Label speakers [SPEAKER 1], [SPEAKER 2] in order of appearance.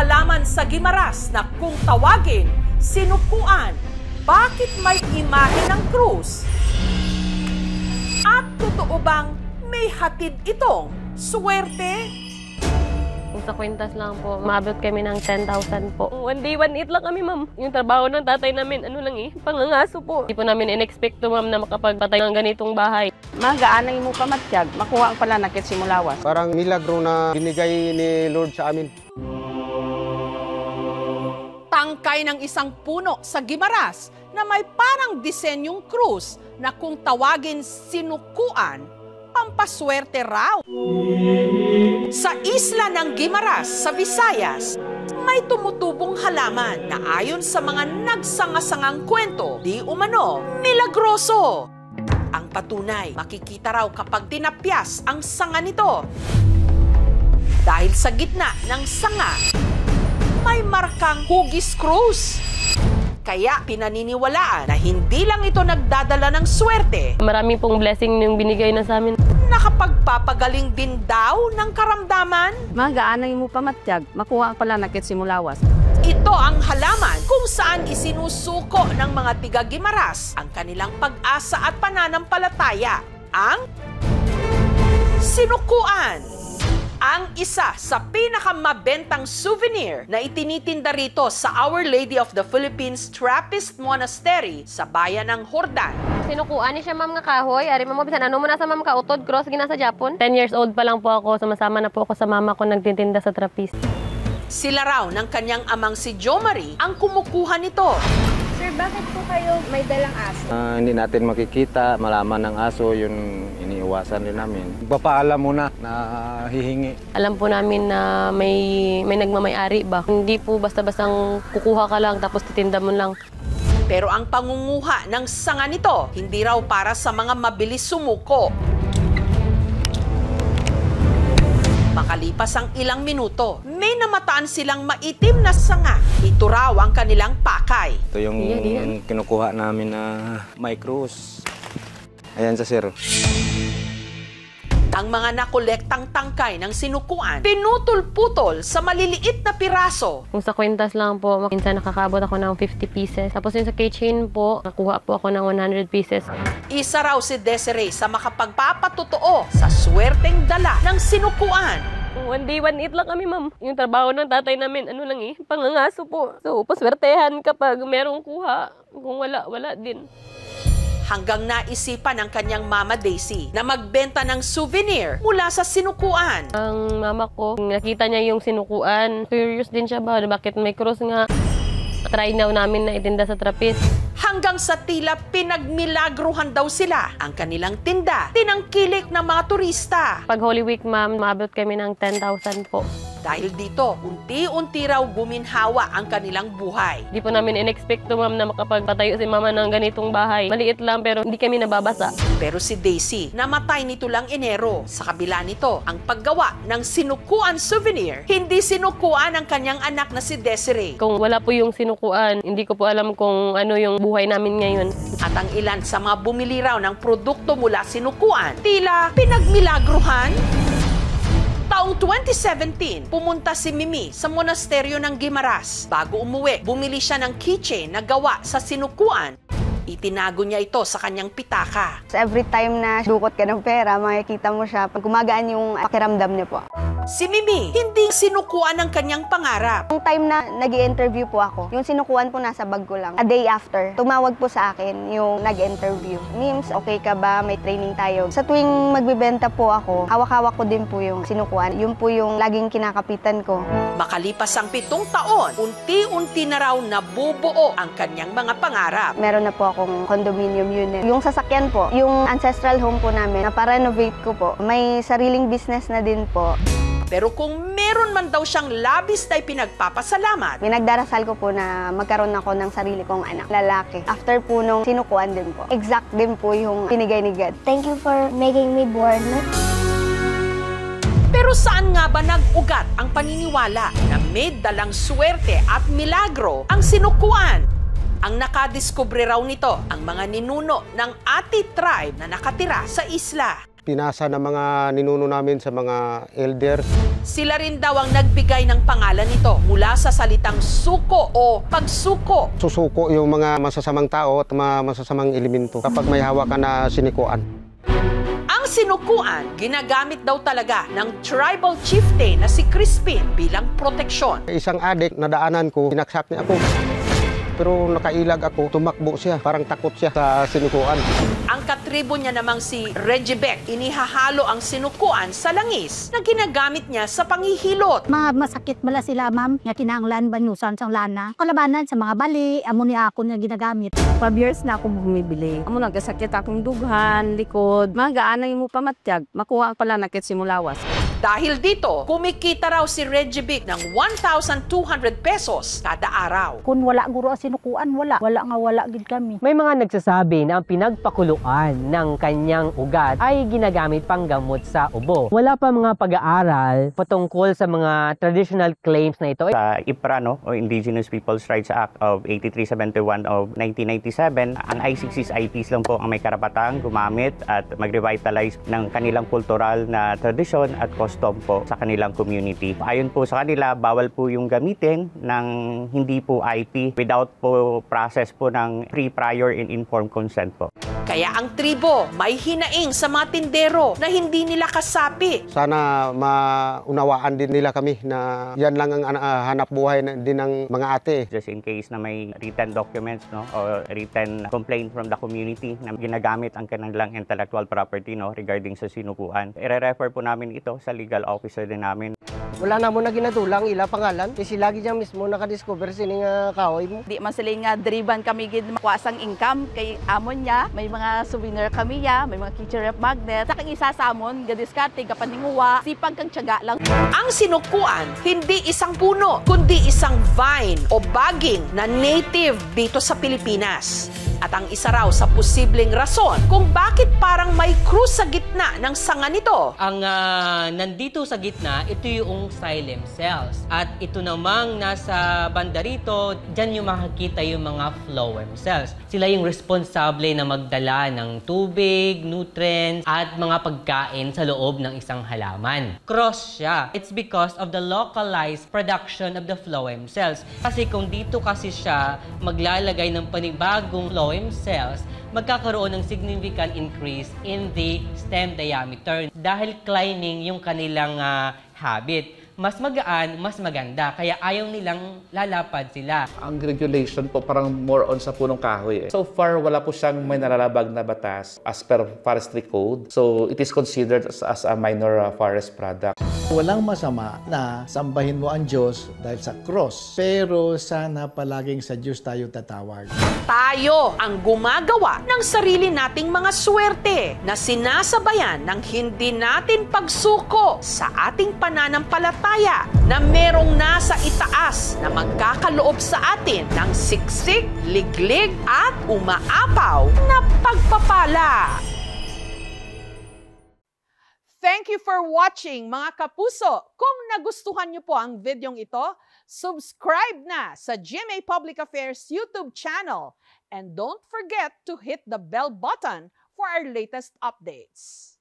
[SPEAKER 1] halaman sa Guimaras na kung tawagin, sinukuan. Bakit may imahe ng krus? At totoo bang may hatid itong swerte?
[SPEAKER 2] Kung sa kwintas lang po, maabot kami ng 10,000 po. One day, one eat lang kami, ma'am. Yung trabaho ng tatay namin, ano lang pangangaso po. Hindi po namin in-expect to, ma'am, na makapagpatay ng ganitong bahay.
[SPEAKER 3] Magaanay mo pa matiyag, makuha ang palanakit simulawas.
[SPEAKER 4] Parang milagro na binigay ni Lord sa amin.
[SPEAKER 1] Tangkay ng isang puno sa Guimaras na may parang disenyong krus na kung tawagin sinukuan, pampaswerte raw. Sa isla ng Guimaras sa Visayas, may tumutubong halaman na ayon sa mga nagsangasangang kwento, di umano, milagroso. Ang patunay, makikita raw kapag tinapyas ang sanga nito. Dahil sa gitna ng sanga, may markang hugis krus. Kaya pinaniniwalaan na hindi lang ito nagdadala ng swerte.
[SPEAKER 2] Marami pong blessing yung binigay na sa amin.
[SPEAKER 1] Nakapagpapagaling din daw ng karamdaman.
[SPEAKER 3] Magaanay mo pa matiyag, makuha ang palanakit simulawas.
[SPEAKER 1] Ito ang halaman kung saan isinusuko ng mga tiga-Guimaras ang kanilang pag-asa at pananampalataya. Ang sinukuan. Ang isa sa pinakamabentang souvenir na itinitinda rito sa Our Lady of the Philippines Trappist Monastery sa bayan ng Hordan.
[SPEAKER 2] Sinukuan ni siya, ma'am, nga kahoy. Ari, ma'am, bisan ano mo na sa ma'am kautod, cross gina sa Japon. 10 years old pa lang po ako, sumasama na po ako sa mama ko nagtitinda sa Trappist.
[SPEAKER 1] Sila raw ng kanyang amang si Jo Marie ang kumukuha nito.
[SPEAKER 5] Sir, bakit po kayo may dalang aso?
[SPEAKER 4] Hindi natin makikita, malaman ng aso, yun iniiwasan din namin. Papaalam muna na hihingi.
[SPEAKER 2] Alam po namin na may nagmamayari ba. Hindi po basta-bastang kukuha ka lang tapos titinda mo lang.
[SPEAKER 1] Pero ang pangunguha ng sanga nito, hindi raw para sa mga mabilis sumuko. Makalipas ang ilang minuto, may namataan silang maitim na sanga. Ito raw ang kanilang pakay.
[SPEAKER 4] Ito yung kinukuha namin na micros. Ayan sa sir.
[SPEAKER 1] Ang mga nakolektang tangkay ng sinukuan, pinutol-putol sa maliliit na piraso.
[SPEAKER 2] Kung sa kwintas lang po, minsan nakakabot ako ng 50 pieces. Tapos yung sa keychain po, nakuha po ako ng 100 pieces.
[SPEAKER 1] Isa raw si Desiree sa makapagpapatotoo sa swerteng dala ng sinukuan.
[SPEAKER 2] One day, one eat lang kami, ma'am. Yung trabaho ng tatay namin, ano lang pangangaso po. So, paswertehan kapag merong kuha. Kung wala, wala din.
[SPEAKER 1] Hanggang naisipan ng kanyang mama Daisy na magbenta ng souvenir mula sa sinukuan.
[SPEAKER 2] Ang mama ko, nakita niya yung sinukuan. Curious din siya ba? Bakit may cross nga? Try now namin na itinda sa Trappist.
[SPEAKER 1] Hanggang sa tila pinagmilagruhan daw sila ang kanilang tinda, tinangkilik ng mga turista.
[SPEAKER 2] Pag Holy Week, ma'am, maabot kami ng 10,000 po.
[SPEAKER 1] Dahil dito, unti-unti raw guminhawa ang kanilang buhay.
[SPEAKER 2] Di po namin in-expect to, ma'am, na makapagpatayo si mama ng ganitong bahay. Maliit lang pero hindi kami nababasa.
[SPEAKER 1] Pero si Daisy, namatay nito lang Enero. Sa kabila nito, ang paggawa ng sinukuan souvenir, hindi sinukuan ang kanyang anak na si Desiree.
[SPEAKER 2] Kung wala po yung sinukuan, hindi ko po alam kung ano yung buhay namin ngayon.
[SPEAKER 1] At ang ilan sa mga bumili raw ng produkto mula sinukuan, tila pinagmilagruhan. Taong 2017, pumunta si Mimi sa monasteryo ng Guimaras. Bago umuwi, bumili siya ng keychain na gawa sa sinukuan. Itinago niya ito sa kanyang pitaka.
[SPEAKER 5] So every time na dukot ka ng pera, makikita mo siya pag gumagaan yung pakiramdam niya po.
[SPEAKER 1] Si Mimi, hindi sinukuan ang kanyang pangarap.
[SPEAKER 5] Yung time na nag-i-interview po ako, yung sinukuan po nasa bag ko lang. A day after, tumawag po sa akin yung nag-interview. Mims, okay ka ba? May training tayo. Sa tuwing magbibenta po ako, hawak-hawak ko din po yung sinukuan. Yun po yung laging kinakapitan ko.
[SPEAKER 1] Makalipas ang 7 taon, unti-unti na raw nabubuo ang kanyang mga pangarap.
[SPEAKER 5] Meron na po akong condominium unit. Yung sasakyan po, yung ancestral home po namin, na pa-renovate ko po. May sariling business na din po.
[SPEAKER 1] Pero kung meron man daw siyang labis na pinagpapasalamat,
[SPEAKER 5] Pinagdarasal ko po na magkaroon ako ng sarili kong anak, lalaki. After po nung sinukuan din po. Exact din po yung pinigay ni God.
[SPEAKER 6] Thank you for making me born.
[SPEAKER 1] pero saan nga ba nag-ugat ang paniniwala na may dalang swerte at milagro ang sinukuan? Ang nakadiskubre raw nito ang mga ninuno ng Ati tribe na nakatira sa isla.
[SPEAKER 7] pinasa ng mga ninuno namin sa mga elders.
[SPEAKER 1] Sila rin daw ang nagbigay ng pangalan nito mula sa salitang suko o pagsuko.
[SPEAKER 7] Susuko yung mga masasamang tao at mga masasamang elemento kapag may hawak ka na sinikuan.
[SPEAKER 1] Ang sinukuan, ginagamit daw talaga ng tribal chieftain na si Crispin bilang proteksyon.
[SPEAKER 7] Isang adik, nadaanan ko, sinaksak niya ako. Pero nakailag ako, tumakbo siya, parang takot siya sa sinukuan.
[SPEAKER 1] Ang katribo niya namang si Regibec, inihahalo ang sinukuan sa langis na ginagamit niya sa panghihilot.
[SPEAKER 8] Mga masakit bala sila, ma'am, nga kinahanglan banyusan sang lana. Kalabanan sa mga bali, amo ni ako na ginagamit.
[SPEAKER 3] 5 years na ako bumibili. Amo nagkasakit akong dughan, likod. Magaanay mo pamatyag, makuha ang palanakit simulawas.
[SPEAKER 1] Dahil dito, kumikita raw si Regibec ng 1,200 pesos kada araw.
[SPEAKER 8] Kung wala guro ang sinukuan, wala. Wala gid kami.
[SPEAKER 9] May mga nagsasabi na ang pinagpakuluan ng kanyang ugat ay ginagamit pang gamot sa ubo. Wala pa mga pag-aaral patungkol sa mga traditional claims na ito.
[SPEAKER 10] Sa IPRA, o Indigenous Peoples' Rights Act of 8371 of 1997, ang ICC's IPs lang po ang may karapatang gumamit at mag-revitalize ng kanilang kultural na tradisyon at custom po sa kanilang community. Ayon po sa kanila, bawal po yung gamitin ng hindi po IP without po process po ng pre-prior and informed consent po.
[SPEAKER 1] Kaya ang tribo may hinaing sa mga tindero na hindi nila kasapi.
[SPEAKER 7] Sana maunawaan din nila kami na yan lang ang hanap buhay din ng mga ate.
[SPEAKER 10] Just in case na may written documents or written complaint from the community na ginagamit ang kanilang intellectual property regarding sa sinukuan. I-refer po namin ito sa legal officer din namin.
[SPEAKER 9] Wala na mo na ginatulang ila pangalan kasi lagi niya mismo nakadiscover sining kahoy mo.
[SPEAKER 3] Di man sila nga driban kami gid makuasang income kay amon niya. May mga souvenir kami ya, may mga kitchen rep magnet. Sa kang isa sa amon, gadiskarte, kapaninguwa, sipag kang tiyaga lang.
[SPEAKER 1] Ang sinukuan, hindi isang puno, kundi isang vine o baging na native dito sa Pilipinas. At ang isa raw sa posibleng rason kung bakit parang may krus sa gitna ng sanga nito.
[SPEAKER 11] Ang nandito sa gitna, ito yung xylem cells. At ito namang nasa banda rito, dyan yung makikita yung mga phloem cells. Sila yung responsable na magdala ng tubig, nutrients, at mga pagkain sa loob ng isang halaman. Cross siya. It's because of the localized production of the phloem cells. Kasi kung dito kasi siya maglalagay ng panibagong phloem cells, magkakaroon ng significant increase in the stem diameter dahil climbing yung kanilang habit. Mas magaan, mas maganda. Kaya ayaw nilang lalapad sila.
[SPEAKER 12] Ang regulation po parang more on sa punong kahoy. So far, wala po siyang may nalalabag na batas as per forestry code. So it is considered as a minor forest product.
[SPEAKER 13] Walang masama na sambahin mo ang Diyos dahil sa cross. Pero sana palaging sa Diyos tayo tatawag.
[SPEAKER 1] Tayo ang gumagawa ng sarili nating mga swerte na sinasabayan ng hindi natin pagsuko sa ating pananampalataya na merong nasa itaas na magkakaloob sa atin ng siksik, liglig at umaapaw na pagpapala. Thank you for watching, mga kapuso. Kung nagustuhan niyo po ang videong ito, subscribe na sa GMA Public Affairs YouTube channel. And don't forget to hit the bell button for our latest updates.